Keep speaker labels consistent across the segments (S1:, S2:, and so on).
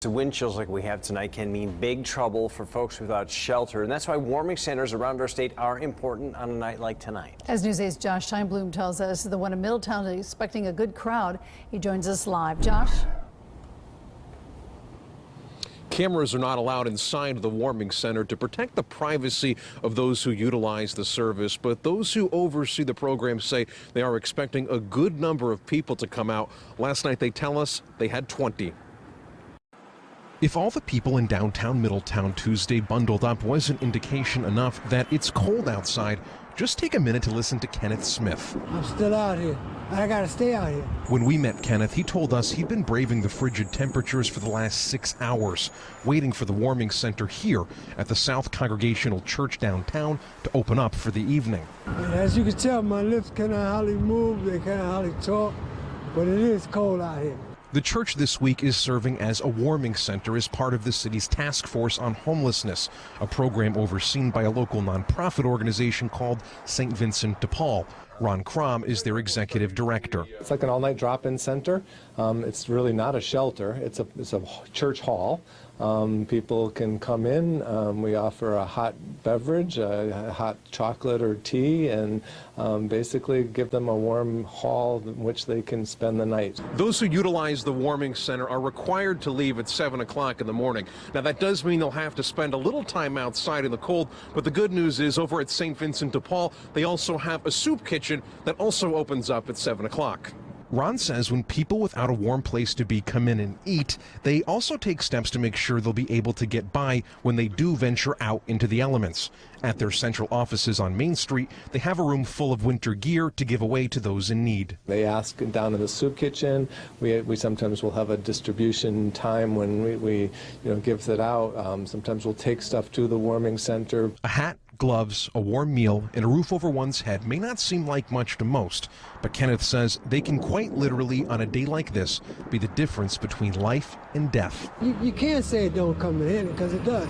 S1: The wind chills like we have tonight can mean big trouble for folks without shelter, and that's why warming centers around our state are important on a night like tonight.
S2: As News 8's Josh Scheinblum tells us, the one in Middletown is expecting a good crowd. He joins us live. Josh?
S3: Cameras are not allowed inside the warming center to protect the privacy of those who utilize the service, but those who oversee the program say they are expecting a good number of people to come out. Last night, they tell us they had 20. If all the people in downtown Middletown Tuesday bundled up wasn't indication enough that it's cold outside, just take a minute to listen to Kenneth Smith.
S4: I'm still out here. I gotta stay out here.
S3: When we met Kenneth, he told us he'd been braving the frigid temperatures for the last 6 hours, waiting for the warming center here at the South Congregational Church downtown to open up for the evening.
S4: And as you can tell, my lips cannot hardly move, they cannot hardly talk, but it is cold out here.
S3: The church this week is serving as a warming center as part of the city's task force on homelessness, a program overseen by a local nonprofit organization called St. Vincent de Paul. Ron Crom is their executive director.
S5: It's like an all-night drop-in center. It's really not a shelter. It's a church hall. People can come in. We offer a hot beverage, a hot chocolate or tea, and basically give them a warm hall in which they can spend the night.
S3: Those who utilize the warming center are required to leave at 7 o'clock in the morning. Now, that does mean they'll have to spend a little time outside in the cold, but the good news is over at St. Vincent de Paul, they also have a soup kitchen that also opens up at 7 o'clock. Ron says when people without a warm place to be come in and eat, they also take steps to make sure they'll be able to get by when they do venture out into the elements. At their central offices on Main Street, they have a room full of winter gear to give away to those in need.
S5: They ask down in the soup kitchen. We sometimes will have a distribution time when we give it out. Sometimes we'll take stuff to the warming center.
S3: A hat, gloves, a warm meal, and a roof over one's head may not seem like much to most, but Kenneth says they can quite literally, on a day like this, be the difference between life and death.
S4: You can't say it don't come in handy, because it does.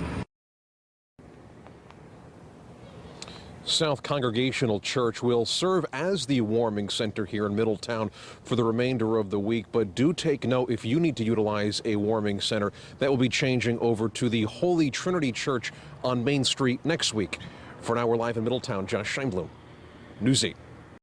S3: South Congregational Church will serve as the warming center here in Middletown for the remainder of the week, but do take note if you need to utilize a warming center, that will be changing over to the Holy Trinity Church on Main Street next week. For now, we're live in Middletown. Josh Scheinblum, News 8.